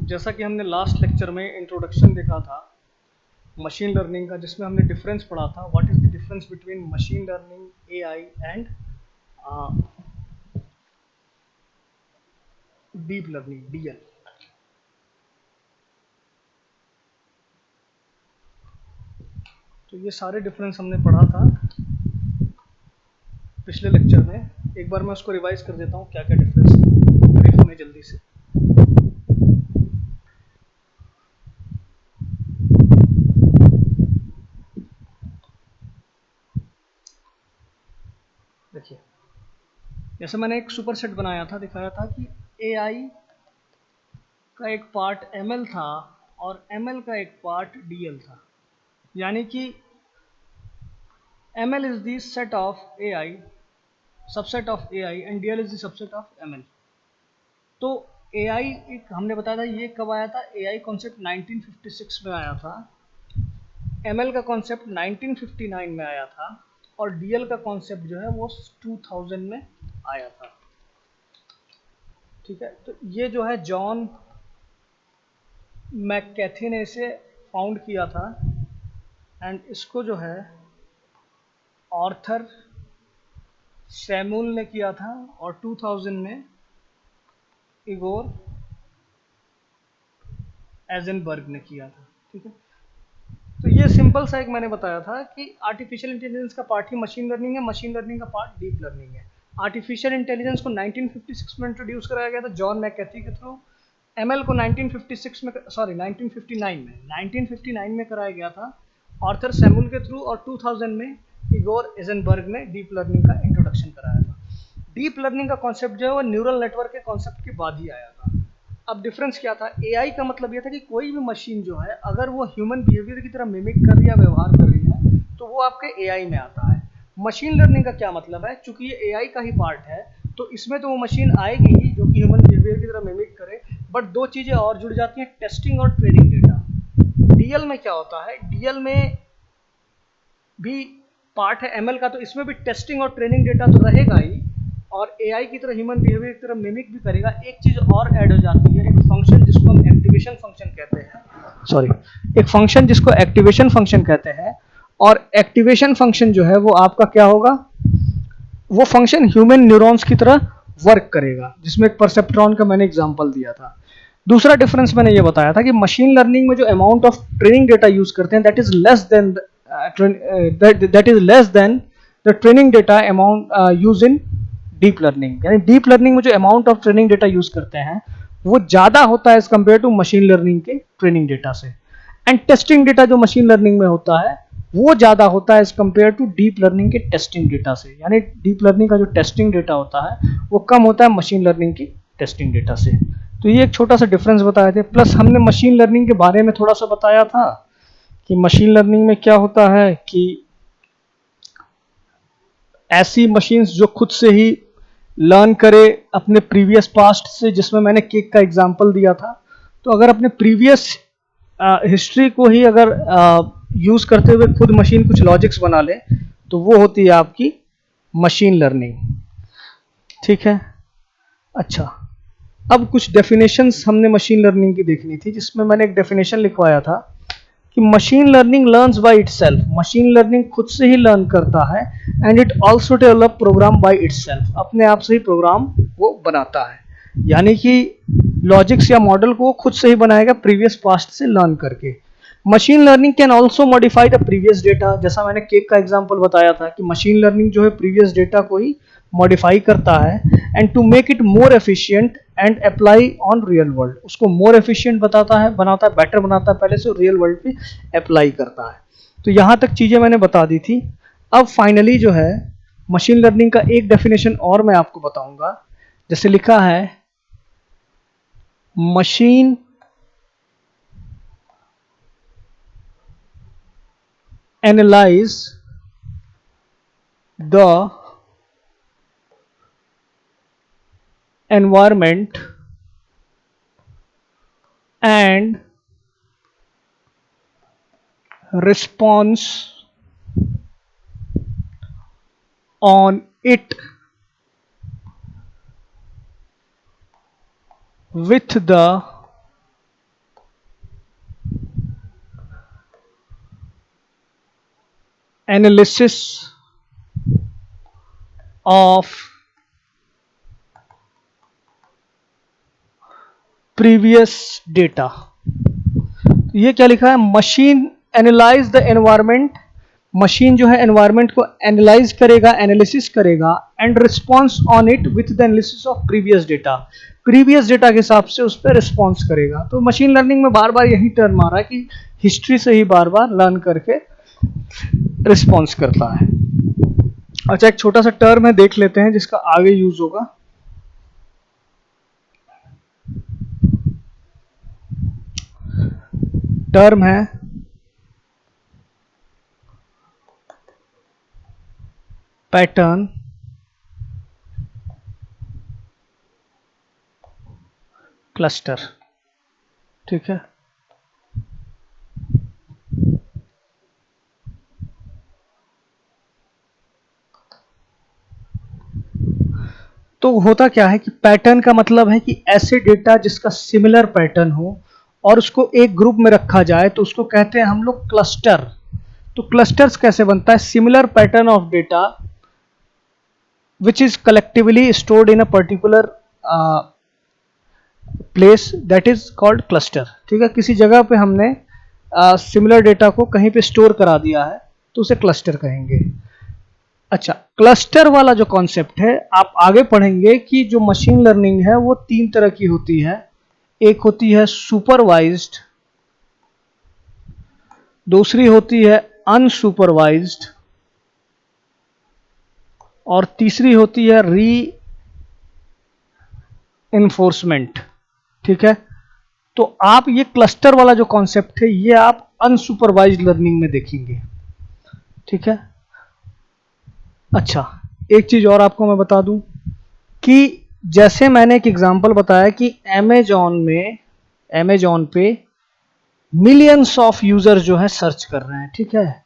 जैसा कि हमने लास्ट लेक्चर में इंट्रोडक्शन देखा था मशीन लर्निंग का, जिसमें हमने डिफरेंस पढ़ा था, what is the difference between machine learning, AI and deep learning, DL. तो ये सारे डिफरेंस हमने पढ़ा था पिछले लेक्चर में। एक बार मैं उसको रिवाइज कर देता हूँ क्या क्या डिफरेंस ब्रीफ में जल्दी से। देखिए, जैसे मैंने एक सुपर सेट बनाया था, दिखाया था कि एआई का एक पार्ट एमएल था और एमएल का एक पार्ट डीएल था। यानी कि ML is the set of AI, subset of AI, and DL is the subset of ML. तो एआई एक हमने बताया था, ये कब आया था? एआई कॉन्सेप्ट 1956 में आया था, एमएल का कॉन्सेप्ट 1959 में आया था, और डीएल का कॉन्सेप्ट जो है वो 2000 में आया था। ठीक है, तो ये जो है जॉन मैककैथी ने इसे फाउंड किया था, एंड इसको जो है ऑर्थर सैमुअल ने किया था, और 2000 में इगोर एजनबर्ग ने किया था। ठीक है, तो ये सिंपल सा एक मैंने बताया था कि आर्टिफिशियल इंटेलिजेंस का पार्ट ही मशीन लर्निंग है, मशीन लर्निंग का पार्ट डीप लर्निंग है। आर्टिफिशियल इंटेलिजेंस को 1956 में इंट्रोड्यूस कराया गया था जॉन मैककैथी के थ्रू। एमएल को 1959 में कराया गया था आर्थर सैमुअल के थ्रू, और 2000 में इगोर एजनबर्ग ने डीप लर्निंग का इंट्रोडक्शन कराया था। डीप लर्निंग का कॉन्सेप्ट जो है वो न्यूरल नेटवर्क के कॉन्सेप्ट के बाद ही आया था। अब डिफरेंस क्या था? एआई का मतलब ये था कि कोई भी मशीन जो है अगर वो ह्यूमन बिहेवियर की तरह मिमिक कर रही है, व्यवहार कर रही है, तो वो आपके एआई में आता है। मशीन लर्निंग का क्या मतलब है? चूंकि ये एआई का ही पार्ट है, तो इसमें तो वो मशीन आएगी ही जो कि ह्यूमन बिहेवियर की तरह मिमिक करे, बट दो चीजें और जुड़ जाती हैं, टेस्टिंग और ट्रेनिंग डेटा। डीएल में क्या होता है? डीएल में भी पार्ट है एमएल का, तो इसमें भी टेस्टिंग और ट्रेनिंग डेटा तो रहेगा ही, और एआई की तरह ह्यूमन बिहेवियर की तरह मिमिक भी करेगा। एक चीज और ऐड हो जाती है, एक फंक्शन जिसको हम एक्टिवेशन फंक्शन कहते हैं, एक फंक्शन जिसको एक्टिवेशन फंक्शन कहते हैं। और एक्टिवेशन फंक्शन जो है वो आपका क्या होगा? वो फंक्शन ह्यूमन न्यूरॉन्स की तरह वर्क करेगा, जिसमें एक परसेप्ट्रॉन का मैंने एग्जांपल दिया था। दूसरा डिफरेंस मैंने ये बताया था कि मशीन लर्निंग में जो amount of training data use करते हैं that is less than the training data amount use in deep learning. यानी डीप लर्निंग में जो amount of training data use करते हैं वो ज्यादा होता है as compare to machine learning के ट्रेनिंग डेटा से। एंड टेस्टिंग डेटा जो मशीन लर्निंग में होता है वो ज्यादा होता है as compare to deep learning के टेस्टिंग डेटा से। यानी डीप लर्निंग का जो टेस्टिंग डेटा होता है वो कम होता है मशीन लर्निंग की टेस्टिंग डेटा से। तो ये एक छोटा सा डिफरेंस बताए थे। प्लस हमने मशीन लर्निंग के बारे में थोड़ा सा बताया था कि मशीन लर्निंग में क्या होता है कि ऐसी मशीन्स जो खुद से ही लर्न करे अपने प्रीवियस पास्ट से, जिसमें मैंने केक का एग्जांपल दिया था। तो अगर अपने प्रीवियस हिस्ट्री को ही अगर यूज करते हुए खुद मशीन कुछ लॉजिक्स बना ले तो वो होती है आपकी मशीन लर्निंग। ठीक है, अच्छा, अब कुछ डेफिनेशंस हमने मशीन लर्निंग की देखनी थी, जिसमें मैंने एक डेफिनेशन लिखवाया था कि machine learning learns by itself. Machine learning खुद से ही लर्न करता है, and it also develop program by itself. अपने आप से ही प्रोग्राम वो बनाता है, यानी कि लॉजिक्स या मॉडल को वो खुद से ही बनाएगा प्रीवियस पास्ट से लर्न करके। Machine learning can also modify the previous data. जैसा मैंने केक का एग्जांपल बताया था कि मशीन लर्निंग जो है प्रीवियस डेटा को ही मॉडिफाई करता है, and to make it more efficient and apply on real world. उसको मोर एफिशिएंट बनाता है, बेटर बनाता है पहले से, रियल वर्ल्ड पे अप्लाई करता है। तो यहां तक चीजें मैंने बता दी थी। अब फाइनली जो है मशीन लर्निंग का एक डेफिनेशन और मैं आपको बताऊंगा। जैसे लिखा है, machine analyse the environment and response on it with the analysis of previous data. ये क्या लिखा है, machine analyse the environment, machine जो है एनवायरमेंट को एनालाइज करेगा, एनालिसिस करेगा, and response on it with the analysis of previous data, previous data के हिसाब से उस पर रिस्पॉन्स करेगा। तो मशीन लर्निंग में बार बार यही टर्म आ रहा है कि हिस्ट्री से ही बार बार लर्न करके रिस्पॉन्स करता है। अच्छा, एक छोटा सा टर्म है, देख लेते हैं जिसका आगे यूज होगा। टर्म है पैटर्न क्लस्टर। ठीक है, तो होता क्या है कि पैटर्न का मतलब है कि ऐसे डेटा जिसका सिमिलर पैटर्न हो और उसको एक ग्रुप में रखा जाए तो उसको कहते हैं हम लोग क्लस्टर। तो क्लस्टर्स कैसे बनता है, similar pattern of data which is collectively stored in a particular place, that is called cluster. ठीक है, किसी जगह पे हमने सिमिलर डेटा को कहीं पे स्टोर करा दिया है तो उसे क्लस्टर कहेंगे। अच्छा, क्लस्टर वाला जो कॉन्सेप्ट है आप आगे पढ़ेंगे कि जो मशीन लर्निंग है वो तीन तरह की होती है। एक होती है सुपरवाइज्ड, दूसरी होती है अनसुपरवाइज्ड, और तीसरी होती है री इन्फोर्समेंट। ठीक है, तो आप ये क्लस्टर वाला जो कॉन्सेप्ट है ये आप अनसुपरवाइज्ड लर्निंग में देखेंगे। ठीक है, अच्छा एक चीज और आपको मैं बता दूं कि जैसे मैंने एक एग्जांपल बताया कि अमेजॉन पे मिलियंस ऑफ यूजर जो है सर्च कर रहे हैं। ठीक है,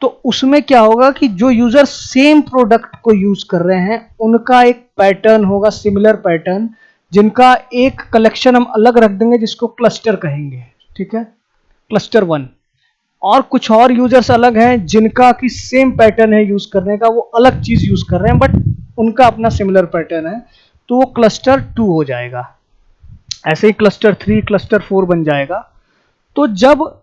तो उसमें क्या होगा कि जो यूजर सेम प्रोडक्ट को यूज कर रहे हैं उनका एक पैटर्न होगा, सिमिलर पैटर्न, जिनका एक कलेक्शन हम अलग रख देंगे जिसको क्लस्टर कहेंगे। ठीक है, क्लस्टर वन। और कुछ और यूजर्स अलग हैं जिनका कि सेम पैटर्न है यूज करने का, वो अलग चीज यूज कर रहे हैं बट उनका अपना सिमिलर पैटर्न है, तो वो क्लस्टर 2 हो जाएगा। ऐसे ही क्लस्टर 3, क्लस्टर 4 बन जाएगा। तो जब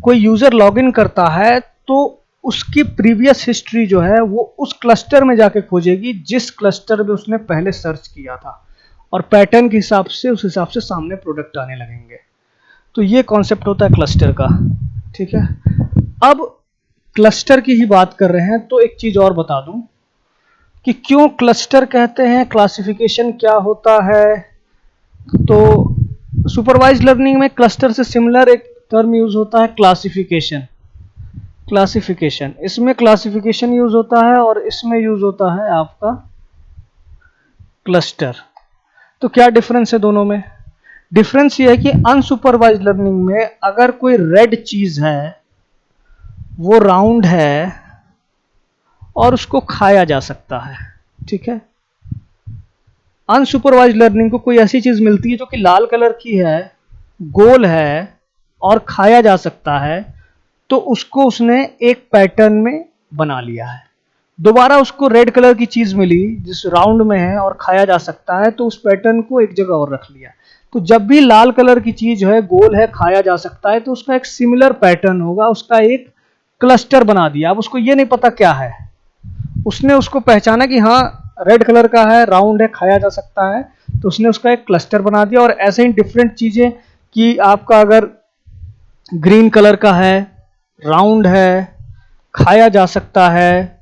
कोई यूजर लॉगिन करता है तो उसकी प्रीवियस हिस्ट्री जो है वो उस क्लस्टर में जाके खोजेगी जिस क्लस्टर में उसने पहले सर्च किया था, और पैटर्न के हिसाब से उस हिसाब से सामने प्रोडक्ट आने लगेंगे। तो ये कॉन्सेप्ट होता है क्लस्टर का। ठीक है, अब क्लस्टर की ही बात कर रहे हैं तो एक चीज और बता दूं कि क्यों क्लस्टर कहते हैं, क्लासिफिकेशन क्या होता है। तो सुपरवाइज्ड लर्निंग में क्लस्टर से सिमिलर एक टर्म यूज होता है क्लासिफिकेशन। क्लासिफिकेशन, इसमें क्लासिफिकेशन यूज होता है और इसमें यूज होता है आपका क्लस्टर। तो क्या डिफरेंस है दोनों में? डिफरेंस ये है कि अनसुपरवाइज्ड लर्निंग में अगर कोई रेड चीज है, वो राउंड है और उसको खाया जा सकता है। ठीक है, अनसुपरवाइज्ड लर्निंग को कोई ऐसी चीज मिलती है जो कि लाल कलर की है, गोल है और खाया जा सकता है, तो उसको उसने एक पैटर्न में बना लिया है। दोबारा उसको रेड कलर की चीज मिली जिस राउंड में है और खाया जा सकता है, तो उस पैटर्न को एक जगह और रख लिया। तो जब भी लाल कलर की चीज है, गोल है, खाया जा सकता है, तो उसका एक सिमिलर पैटर्न होगा, उसका एक क्लस्टर बना दिया। अब उसको ये नहीं पता क्या है, उसने उसको पहचाना कि हाँ रेड कलर का है, राउंड है, खाया जा सकता है, तो उसने उसका एक क्लस्टर बना दिया। और ऐसे ही डिफरेंट चीजें कि आपका अगर ग्रीन कलर का है, राउंड है, खाया जा सकता है,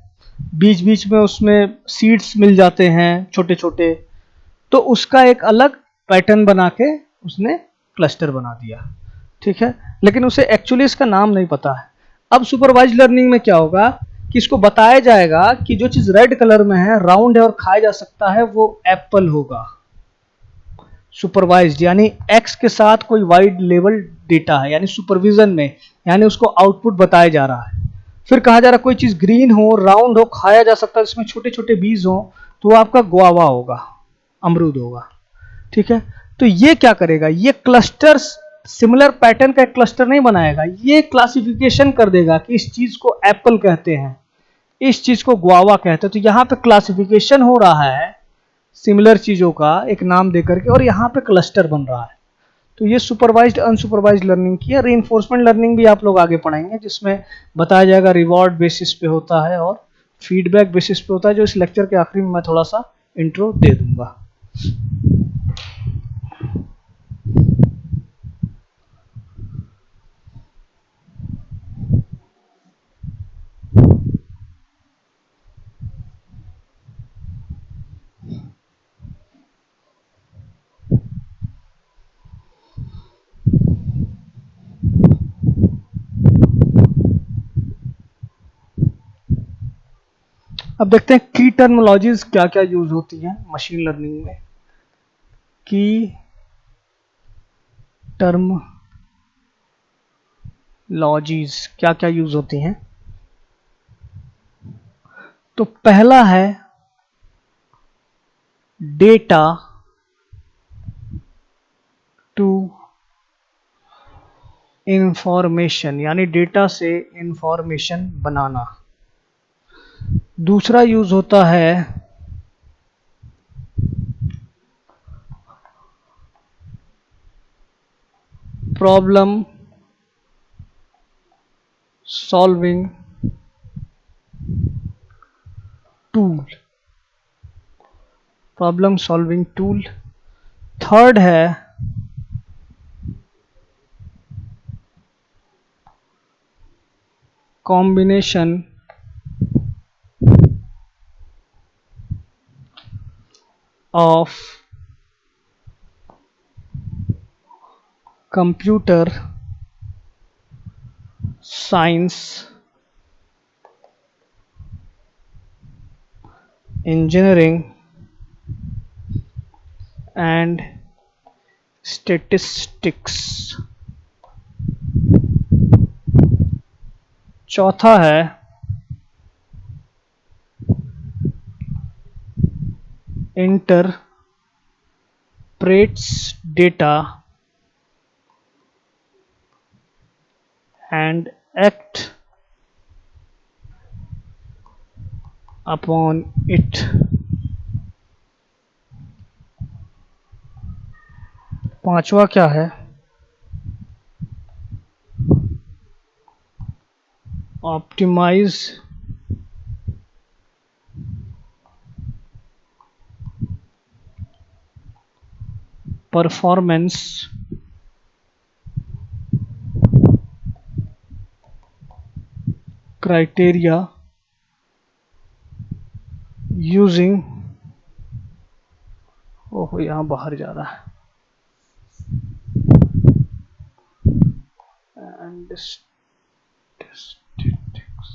बीच बीच में उसमें सीड्स मिल जाते हैं छोटे छोटे, तो उसका एक अलग पैटर्न बना के उसने क्लस्टर बना दिया। ठीक है, लेकिन उसे एक्चुअली इसका नाम नहीं पता है। अब सुपरवाइज्ड लर्निंग में क्या होगा कि इसको बताया जाएगा कि जो चीज रेड कलर में है, राउंड है और खाया जा सकता है, वो एप्पल होगा। सुपरवाइज्ड यानी एक्स के साथ कोई वाइड लेवल डेटा है, यानी सुपरविजन में, यानी उसको आउटपुट बताया जा रहा है। फिर कहा जा रहा है कोई चीज ग्रीन हो, राउंड हो, खाया जा सकता है, इसमें छोटे छोटे बीज हो, तो वो आपका गुआवा होगा, अमरूद होगा। ठीक है, तो ये क्या करेगा, ये क्लस्टर्स सिमिलर पैटर्न का एक क्लस्टर नहीं बनाएगा, ये क्लासिफिकेशन कर देगा कि इस चीज को एप्पल कहते हैं, इस चीज को गुआवा कहते हैं। तो यहाँ पे क्लासिफिकेशन हो रहा है सिमिलर चीजों का एक नाम देकर के, और यहाँ पे क्लस्टर बन रहा है। तो ये सुपरवाइज्ड अनसुपरवाइज्ड लर्निंग की है। रीइंफोर्समेंट लर्निंग भी आप लोग आगे पढ़ाएंगे, जिसमें बताया जाएगा रिवॉर्ड बेसिस पे होता है और फीडबैक बेसिस पे होता है, जो इस लेक्चर के आखिरी में मैं थोड़ा सा इंट्रो दे दूंगा। अब देखते हैं की टर्मिनोलॉजीज क्या क्या यूज होती हैं मशीन लर्निंग में। की टर्मिनोलॉजीज क्या क्या यूज होती हैं। तो पहला है डेटा टू इंफॉर्मेशन, यानी डेटा से इंफॉर्मेशन बनाना। दूसरा यूज होता है problem solving tool, problem solving tool. Third है combination of computer science, engineering and statistics. चौथा है interprets data and act upon it. पांचवा क्या है optimise performance criteria using, oh यहाँ बाहर जा रहा है, and statistics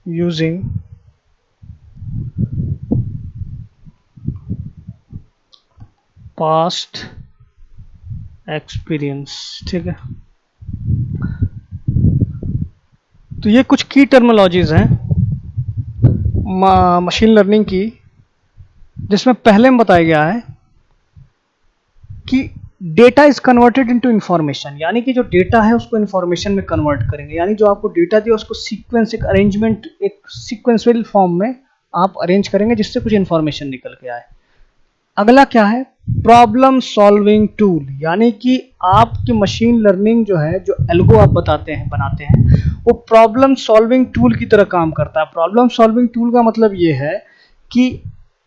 using past experience। ठीक है, तो ये कुछ की टर्मिनोलॉजीज हैं मशीन लर्निंग की, जिसमें पहले में बताया गया है कि data is converted into information, यानी कि जो डेटा है उसको इंफॉर्मेशन में कन्वर्ट करेंगे, यानी जो आपको डेटा दिया उसको सीक्वेंस, एक अरेंजमेंट, एक सीक्वेंशियल फॉर्म में आप अरेंज करेंगे जिससे कुछ इंफॉर्मेशन निकल के आए। अगला क्या है प्रॉब्लम सॉल्विंग टूल, यानी कि आपकी मशीन लर्निंग जो है, जो एल्गो आप बनाते हैं वो प्रॉब्लम सॉल्विंग टूल की तरह काम करता है। प्रॉब्लम सॉल्विंग टूल का मतलब ये है कि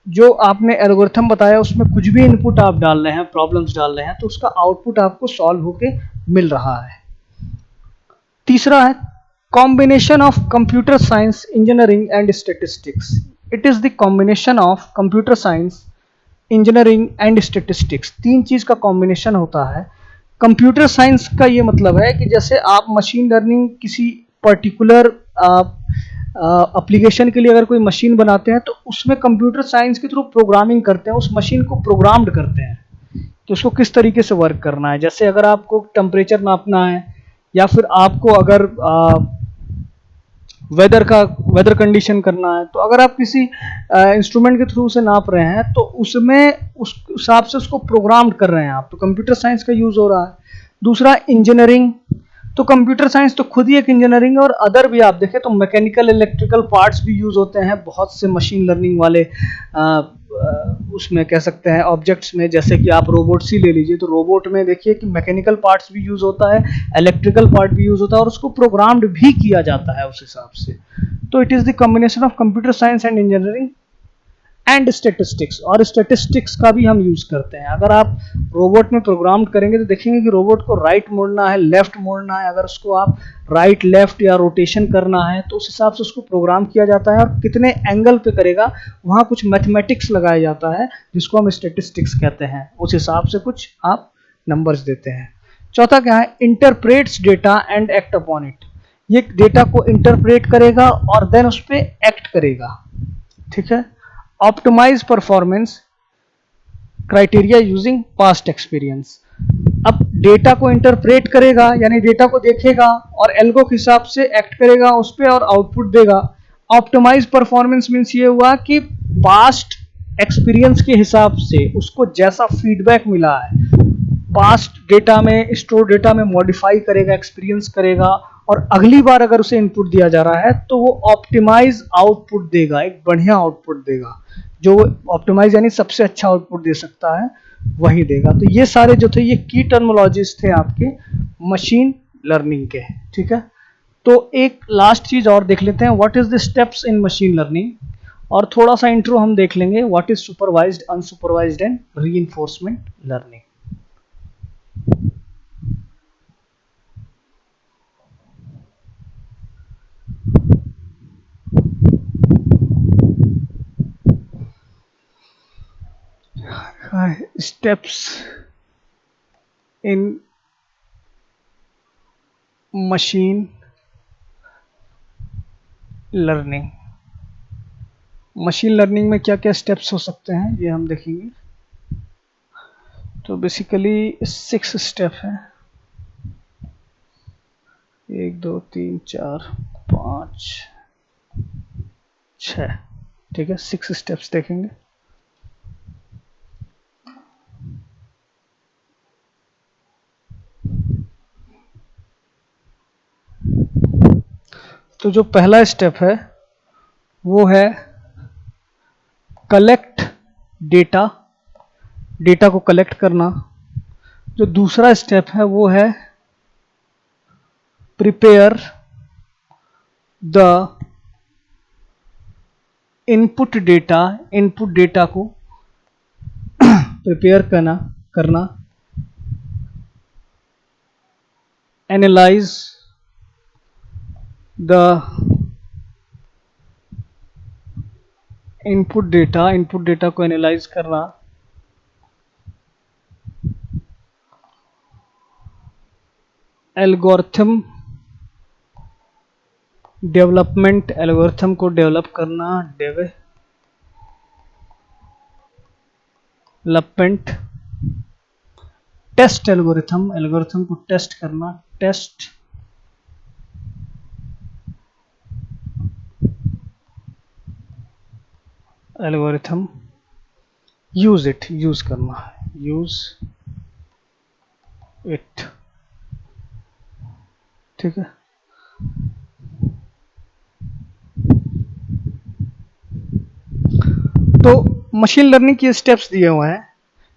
जो आपने एल्गोरिथम बताया उसमें कुछ भी इनपुट आप डाल रहे हैं, प्रॉब्लम्स डाल रहे हैं, तो उसका आउटपुट आपको सॉल्व होके मिल रहा है। तीसरा है combination of computer science, engineering and statistics. It is the combination of computer science, engineering and statistics, तीन चीज का कॉम्बिनेशन होता है। कंप्यूटर साइंस का ये मतलब है कि जैसे आप मशीन लर्निंग किसी पर्टिकुलर एप्लीकेशन के लिए अगर कोई मशीन बनाते हैं तो उसमें कंप्यूटर साइंस के थ्रू प्रोग्रामिंग करते हैं, उस मशीन को प्रोग्राम्ड करते हैं कि उसको किस तरीके से वर्क करना है। जैसे अगर आपको टेम्परेचर नापना है, या फिर आपको अगर वेदर कंडीशन करना है, तो अगर आप किसी इंस्ट्रूमेंट के थ्रू से नाप रहे हैं तो उसमें उस हिसाब से उसको प्रोग्राम कर रहे हैं आप, तो कंप्यूटर साइंस का यूज हो रहा है। दूसरा इंजीनियरिंग, तो कंप्यूटर साइंस तो खुद ही एक इंजीनियरिंग है, और अदर भी आप देखें तो मैकेनिकल इलेक्ट्रिकल पार्ट्स भी यूज होते हैं बहुत से मशीन लर्निंग वाले उसमें कह सकते हैं ऑब्जेक्ट्स में। जैसे कि आप रोबोट्स ही ले लीजिए, तो रोबोट में देखिए कि मैकेनिकल पार्ट्स भी यूज होता है, इलेक्ट्रिकल पार्ट भी यूज होता है, और उसको प्रोग्राम्ड भी किया जाता है उस हिसाब से। तो it is the combination of computer science and engineering and statistics, और स्टेटिस्टिक्स का भी हम यूज करते हैं। अगर आप रोबोट में प्रोग्राम करेंगे तो देखेंगे कि रोबोट को राइट मोड़ना है, लेफ्ट मोड़ना है, अगर उसको आप राइट लेफ्ट या रोटेशन करना है तो उस हिसाब से उसको प्रोग्राम किया जाता है, और कितने एंगल पे करेगा वहां कुछ मैथमेटिक्स लगाया जाता है जिसको हम स्टेटिस्टिक्स कहते हैं। उस हिसाब से कुछ आप नंबर्स देते हैं। चौथा क्या है, interprets data and act upon it. ये डेटा को इंटरप्रेट करेगा और देन उस पर एक्ट करेगा, ठीक है। Optimise performance criteria using past experience. अब डेटा को इंटरप्रेट करेगा यानी डेटा को देखेगा और एल्गो के हिसाब से एक्ट करेगा उस पर और आउटपुट देगा। ऑप्टिमाइज परफॉर्मेंस मीन्स ये हुआ कि पास्ट एक्सपीरियंस के हिसाब से उसको जैसा फीडबैक मिला है पास्ट डेटा में, स्टोर डेटा में मॉडिफाई करेगा, एक्सपीरियंस करेगा, और अगली बार अगर उसे इनपुट दिया जा रहा है तो वो ऑप्टिमाइज आउटपुट देगा, एक बढ़िया आउटपुट देगा। जो ऑप्टिमाइज यानी सबसे अच्छा आउटपुट दे सकता है वही देगा। तो ये सारे जो थे ये की टर्मिनोलॉजीज थे आपके मशीन लर्निंग के, ठीक है। तो एक लास्ट चीज और देख लेते हैं, what is the steps in machine learning, और थोड़ा सा इंट्रो हम देख लेंगे, what is supervised, unsupervised and reinforcement learning. Steps in machine learning. Machine learning में क्या क्या स्टेप्स हो सकते हैं ये हम देखेंगे। तो बेसिकली 6 स्टेप है, 1 2 3 4 5 6, ठीक है। 6 स्टेप्स देखेंगे। तो जो पहला स्टेप है वो है कलेक्ट डेटा, डेटा को कलेक्ट करना। जो दूसरा स्टेप है वो है prepare the input data, input data को प्रिपेयर करना, analyse the input data, input data को एनालाइज करना, एल्गोरिथम डेवलपमेंट, एल्गोरिथम को डेवलप करना, डेवलपमेंट, टेस्ट एल्गोरिथम, एल्गोरिथम को टेस्ट करना, test algorithm, use it, use करना, यूज इट, ठीक है। तो मशीन लर्निंग के स्टेप्स दिए हुए हैं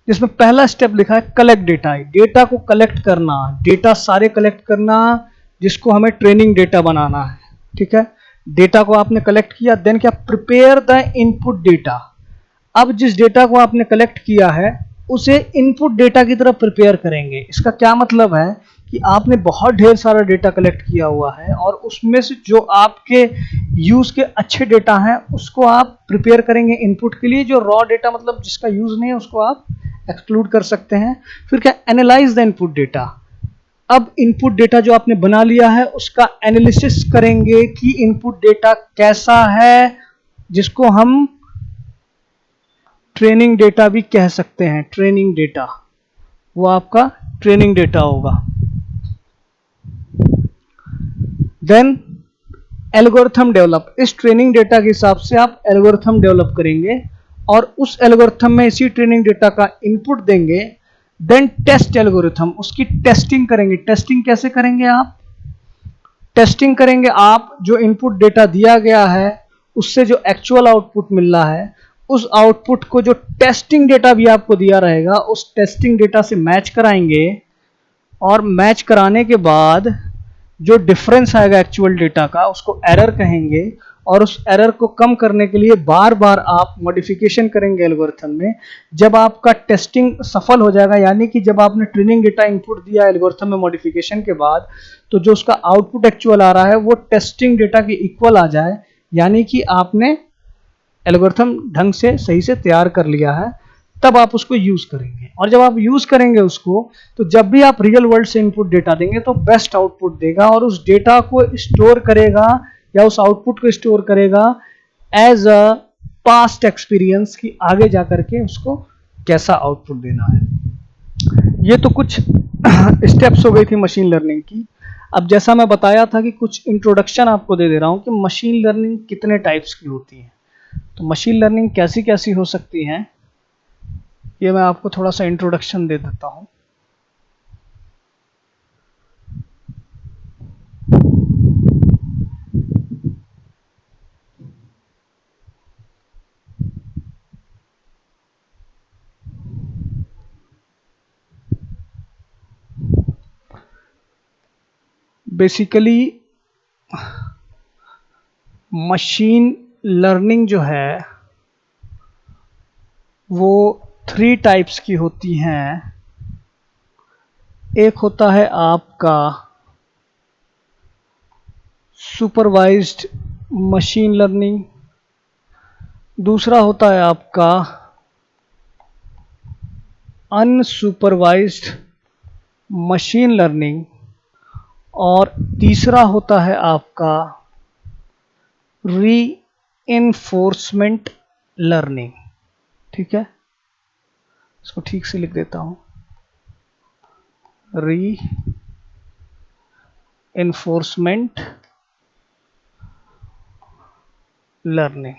जिसमें पहला स्टेप लिखा है कलेक्ट डेटा, डेटा को कलेक्ट करना, डेटा सारे कलेक्ट करना जिसको हमें ट्रेनिंग डेटा बनाना है, ठीक है। डेटा को आपने कलेक्ट किया, देन क्या, प्रिपेयर द इनपुट डेटा। अब जिस डेटा को आपने कलेक्ट किया है उसे इनपुट डेटा की तरफ प्रिपेयर करेंगे। इसका क्या मतलब है कि आपने बहुत ढेर सारा डेटा कलेक्ट किया हुआ है और उसमें से जो आपके यूज के अच्छे डेटा हैं उसको आप प्रिपेयर करेंगे इनपुट के लिए। जो रॉ डेटा मतलब जिसका यूज नहीं है उसको आप एक्सक्लूड कर सकते हैं। फिर क्या, एनालाइज द इनपुट डेटा। अब इनपुट डेटा जो आपने बना लिया है उसका एनालिसिस करेंगे कि इनपुट डेटा कैसा है, जिसको हम ट्रेनिंग डेटा भी कह सकते हैं। ट्रेनिंग डेटा, वो आपका ट्रेनिंग डेटा होगा। देन एल्गोरिथम डेवलप, इस ट्रेनिंग डेटा के हिसाब से आप एल्गोरिथम डेवलप करेंगे और उस एल्गोरिथम में इसी ट्रेनिंग डेटा का इनपुट देंगे। देन टेस्ट एल्गोरिथम, उसकी टेस्टिंग करेंगे। टेस्टिंग कैसे करेंगे आप? टेस्टिंग करेंगे आप जो इनपुट डेटा दिया गया है उससे जो एक्चुअल आउटपुट मिल रहा है, उस आउटपुट को जो टेस्टिंग डेटा भी आपको दिया रहेगा उस टेस्टिंग डेटा से मैच कराएंगे और मैच कराने के बाद जो डिफरेंस आएगा एक्चुअल डेटा का उसको एरर कहेंगे और उस एरर को कम करने के लिए बार बार आप मॉडिफिकेशन करेंगे एल्गोरिथम में। जब आपका टेस्टिंग सफल हो जाएगा, यानी कि जब आपने ट्रेनिंग डेटा इनपुट दिया एल्गोरिथम में मॉडिफिकेशन के बाद, तो जो उसका आउटपुट एक्चुअल आ रहा है वो टेस्टिंग डेटा के इक्वल आ जाए, यानी कि आपने एल्गोरिथम ढंग से सही से तैयार कर लिया है, तब आप उसको यूज करेंगे। और जब आप यूज करेंगे उसको, तो जब भी आप रियल वर्ल्ड से इनपुट डेटा देंगे तो बेस्ट आउटपुट देगा और उस डेटा को स्टोर करेगा या उस आउटपुट को स्टोर करेगा एज अ पास्ट एक्सपीरियंस की आगे जाकर के उसको कैसा आउटपुट देना है। ये तो कुछ स्टेप्स हो गई थी मशीन लर्निंग की। अब जैसा मैं बताया था कि कुछ इंट्रोडक्शन आपको दे रहा हूं कि मशीन लर्निंग कितने टाइप्स की होती है, तो मशीन लर्निंग कैसी कैसी हो सकती है ये मैं आपको थोड़ा सा इंट्रोडक्शन दे देता हूं। बेसिकली मशीन लर्निंग जो है वो 3 टाइप्स की होती हैं। एक होता है आपका सुपरवाइज्ड मशीन लर्निंग, दूसरा होता है आपका अनसुपरवाइज्ड मशीन लर्निंग और तीसरा होता है आपका रीइंफोर्समेंट लर्निंग। ठीक है, इसको ठीक से लिख देता हूं, रीइंफोर्समेंट लर्निंग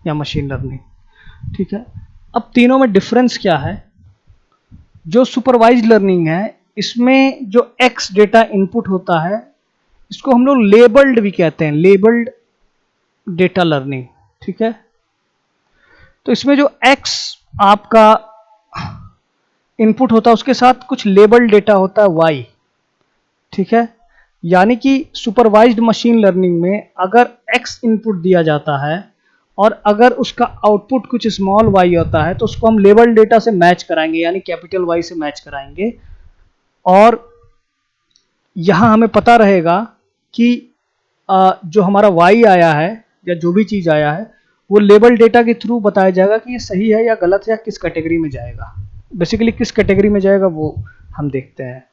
या मशीन लर्निंग। ठीक है, अब तीनों में डिफरेंस क्या है? जो सुपरवाइज्ड लर्निंग है इसमें जो एक्स डेटा इनपुट होता है इसको हम लोग लेबल्ड भी कहते हैं, लेबल्ड डेटा लर्निंग। ठीक है, तो इसमें जो एक्स आपका इनपुट होता है उसके साथ कुछ लेबल डेटा होता है वाई। ठीक है, यानी कि सुपरवाइज्ड मशीन लर्निंग में अगर एक्स इनपुट दिया जाता है और अगर उसका आउटपुट कुछ स्मॉल वाई होता है तो उसको हम लेबल डेटा से मैच कराएंगे, यानी कैपिटल वाई से मैच कराएंगे। और यहां हमें पता रहेगा कि जो हमारा वाई आया है या जो भी चीज आया है वो लेबल डेटा के थ्रू बताया जाएगा कि ये सही है या गलत है या किस कैटेगरी में जाएगा। बेसिकली किस कैटेगरी में जाएगा वो हम देखते हैं।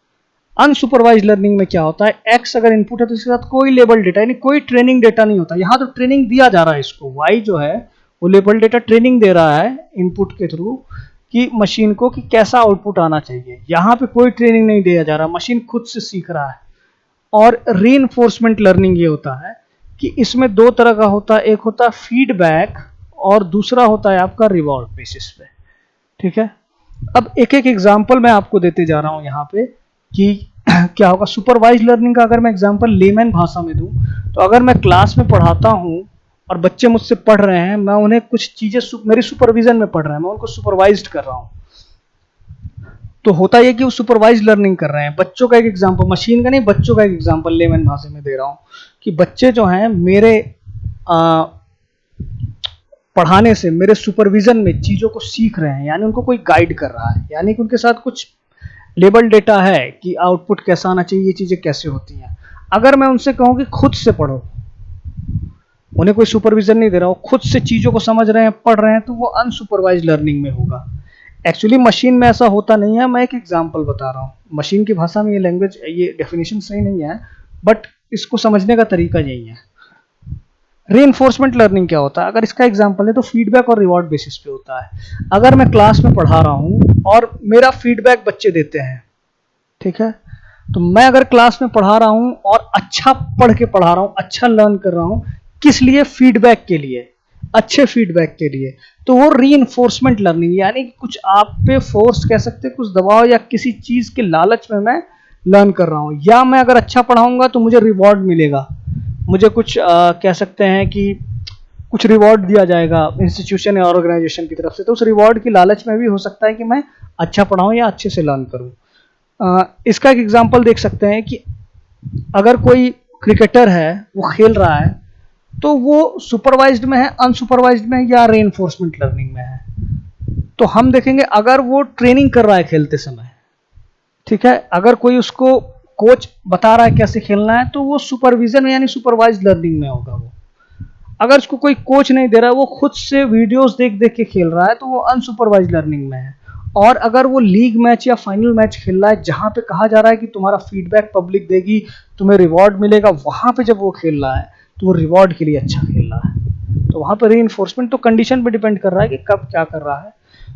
अनसुपरवाइज्ड लर्निंग में क्या होता है, एक्स अगर इनपुट है तो इसके साथ कोई लेबल डेटा यानी कोई ट्रेनिंग डेटा नहीं होता। यहाँ तो ट्रेनिंग दिया जा रहा है इसको, वाई जो है वो लेबल डेटा ट्रेनिंग दे रहा है इनपुट के थ्रू कि मशीन को कि कैसा आउटपुट आना चाहिए। यहाँ पे कोई ट्रेनिंग नहीं दिया जा रहा, मशीन खुद से सीख रहा है। और रीइंफोर्समेंट लर्निंग ये होता है कि इसमें 2 तरह का होता है, एक होता है फीडबैक और दूसरा होता है आपका रिवॉर्ड बेसिस पे। ठीक है, अब एक एक एग्जांपल मैं आपको देते जा रहा हूं यहाँ पे कि क्या होगा। सुपरवाइज्ड लर्निंग का अगर मैं एग्जांपल लेमैन भाषा में दूं तो अगर मैं क्लास में पढ़ाता हूं और बच्चे मुझसे पढ़ रहे हैं, मैं उन्हें कुछ चीजें मेरी सुपरविजन में पढ़ रहे हैं, मैं उनको सुपरवाइज्ड कर रहा हूं, तो होता यह कि वो सुपरवाइज्ड लर्निंग कर रहे हैं। बच्चों का एक एग्जांपल, मशीन का नहीं, बच्चों का एक एग्जांपल लेमैन भाषा में दे रहा हूं कि बच्चे जो हैं मेरे पढ़ाने से, मेरे सुपरविजन में चीजों को सीख रहे हैं, यानी उनको कोई गाइड कर रहा है, यानी कि उनके साथ कुछ लेबल डेटा है कि आउटपुट कैसा आना चाहिए, ये चीजें कैसे होती हैं। अगर मैं उनसे कहूं कि खुद से पढ़ो, उन्हें कोई सुपरविजन नहीं दे रहा हूं, खुद से चीजों को समझ रहे हैं, पढ़ रहे हैं, तो वो अनसुपरवाइज्ड लर्निंग में होगा। एक्चुअली मशीन में ऐसा होता नहीं है, मैं एक एग्जांपल बता रहा हूं। मशीन की भाषा में ये लैंग्वेज, ये डेफिनेशन सही नहीं है, बट इसको समझने का तरीका यही है। रीइंफोर्समेंट लर्निंग क्या होता है, अगर इसका एग्जांपल है तो फीडबैक और रिवॉर्ड बेसिस पे होता है। अगर मैं क्लास में पढ़ा रहा हूं और मेरा फीडबैक बच्चे देते हैं, ठीक है, तो मैं अगर क्लास में पढ़ा रहा हूं और अच्छा पढ़ के पढ़ा रहा हूं, अच्छा लर्न कर रहा हूं, किस लिए? फीडबैक के लिए, अच्छे फीडबैक के लिए। तो वो रीइंफोर्समेंट लर्निंग, यानी कि कुछ आप पे फोर्स कह सकते हैं, कुछ दबाव या किसी चीज के लालच में मैं लर्न कर रहा हूं। या मैं अगर अच्छा पढ़ाऊंगा तो मुझे रिवॉर्ड मिलेगा, मुझे कुछ कह सकते हैं कि कुछ रिवॉर्ड दिया जाएगा इंस्टीट्यूशन या ऑर्गेनाइजेशन की तरफ से। तो उस रिवॉर्ड की लालच में भी हो सकता है कि मैं अच्छा पढ़ाऊं या अच्छे से लर्न करूं। इसका एक एग्जांपल देख सकते हैं कि अगर कोई क्रिकेटर है, वो खेल रहा है, तो वो सुपरवाइज्ड में है, अनसुपरवाइज्ड में है, या रेनफोर्समेंट लर्निंग में है। तो हम देखेंगे अगर वो ट्रेनिंग कर रहा है खेलते समय, ठीक है, अगर कोई उसको कोच बता रहा है कैसे खेलना है, तो वो सुपरविजन में यानी सुपरवाइज्ड लर्निंग में होगा। वो अगर उसको कोई कोच नहीं दे रहा है, वो खुद से वीडियोस देख देख के खेल रहा है, तो वो अनसुपरवाइज्ड लर्निंग में है। और अगर वो लीग मैच या फाइनल मैच खेल रहा है जहां पे कहा जा रहा है कि तुम्हारा फीडबैक पब्लिक देगी, तुम्हें रिवॉर्ड मिलेगा, वहां पे जब वो खेल रहा है तो वो रिवॉर्ड के लिए अच्छा खेल रहा है। तो वहां पर रीइंफोर्समेंट तो कंडीशन पे डिपेंड कर रहा है कि कब क्या कर रहा है।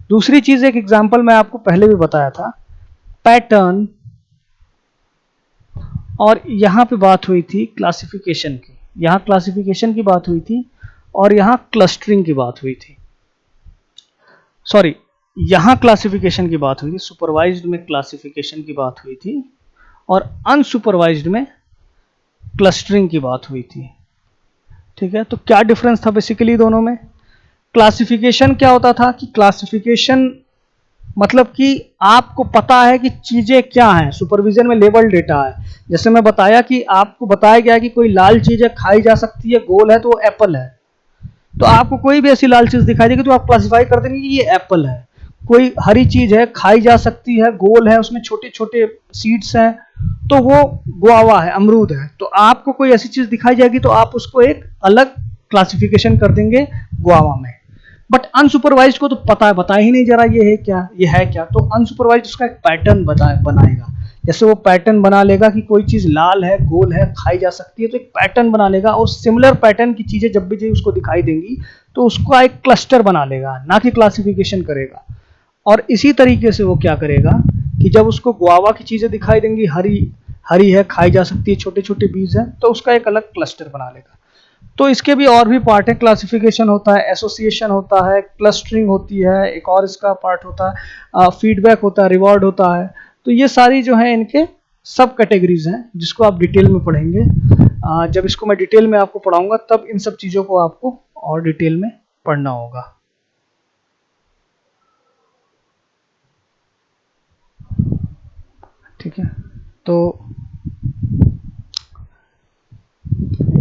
दूसरी चीज, एक एग्जांपल मैं आपको पहले भी बताया था, पैटर्न, और यहां पे बात हुई थी क्लासिफिकेशन की, यहां क्लासिफिकेशन की बात हुई थी और यहां क्लस्टरिंग की बात हुई थी। सॉरी, यहां क्लासिफिकेशन की बात हुई थी, सुपरवाइज्ड में क्लासिफिकेशन की बात हुई थी और अनसुपरवाइज्ड में क्लस्टरिंग की बात हुई थी। ठीक है, तो क्या डिफरेंस था बेसिकली दोनों में? क्लासिफिकेशन क्या होता था कि क्लासिफिकेशन मतलब कि आपको पता है कि चीजें क्या हैं, सुपरविजन में लेबल डेटा है। जैसे मैं बताया कि आपको बताया गया कि कोई लाल चीज है, खाई जा सकती है, गोल है, तो वो एप्पल है। तो आपको कोई भी ऐसी लाल चीज दिखाई देगी तो आप क्लासिफाई कर देंगे कि ये एप्पल है। कोई हरी चीज है, खाई जा सकती है, गोल है, उसमें छोटे छोटे सीड्स हैं, तो वो गुआवा है, अमरूद है। तो आपको कोई ऐसी चीज दिखाई जाएगी तो आप उसको एक अलग क्लासिफिकेशन कर देंगे गुआवा में। बट अनसुपरवाइज्ड को तो पता है, बता ही नहीं जा रहा ये है क्या, ये है क्या। तो अनसुपरवाइज्ड उसका एक पैटर्न बनाएगा। जैसे वो पैटर्न बना लेगा कि कोई चीज लाल है, गोल है, खाई जा सकती है, तो एक पैटर्न बना लेगा और सिमिलर पैटर्न की चीजें जब भी उसको दिखाई देंगी तो उसका एक क्लस्टर बना लेगा, ना कि क्लासिफिकेशन करेगा। और इसी तरीके से वो क्या करेगा कि जब उसको गुआवा की चीजें दिखाई देंगी, हरी हरी है, खाई जा सकती है, छोटे छोटे बीज है, तो उसका एक अलग क्लस्टर बना लेगा। तो इसके भी और भी पार्ट है, क्लासिफिकेशन होता है, एसोसिएशन होता है, क्लस्टरिंग होती है, एक और इसका पार्ट होता है फीडबैक होता है, रिवॉर्ड होता है। तो ये सारी जो है इनके सब कैटेगरीज हैं जिसको आप डिटेल में पढ़ेंगे। जब इसको मैं डिटेल में आपको पढ़ाऊंगा तब इन सब चीज़ों को आपको और डिटेल में पढ़ना होगा। ठीक है, तो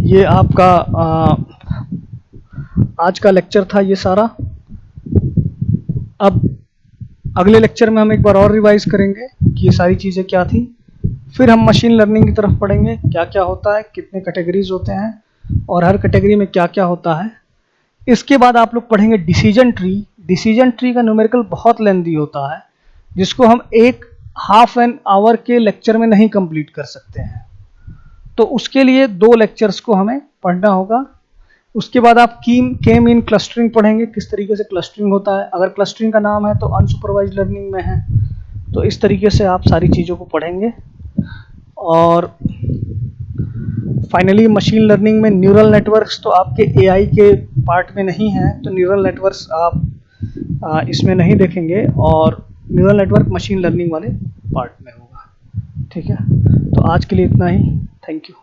ये आपका आज का लेक्चर था ये सारा। अब अगले लेक्चर में हम एक बार और रिवाइज करेंगे कि ये सारी चीज़ें क्या थी। फिर हम मशीन लर्निंग की तरफ पढ़ेंगे, क्या क्या होता है, कितने कैटेगरीज होते हैं और हर कैटेगरी में क्या क्या होता है। इसके बाद आप लोग पढ़ेंगे डिसीजन ट्री। डिसीजन ट्री का न्यूमेरिकल बहुत लेंथी होता है, जिसको हम एक हाफ एन आवर के लेक्चर में नहीं कंप्लीट कर सकते हैं। तो उसके लिए 2 लेक्चर्स को हमें पढ़ना होगा। उसके बाद आप के मीन क्लस्टरिंग पढ़ेंगे, किस तरीके से क्लस्टरिंग होता है। अगर क्लस्टरिंग का नाम है तो अनसुपरवाइज्ड लर्निंग में है। तो इस तरीके से आप सारी चीज़ों को पढ़ेंगे। और फाइनली मशीन लर्निंग में न्यूरल नेटवर्क्स तो आपके एआई के पार्ट में नहीं है, तो न्यूरल नेटवर्क्स आप इसमें नहीं देखेंगे और न्यूरल नेटवर्क मशीन लर्निंग वाले पार्ट में होगा। ठीक है, तो आज के लिए इतना ही। Thank you.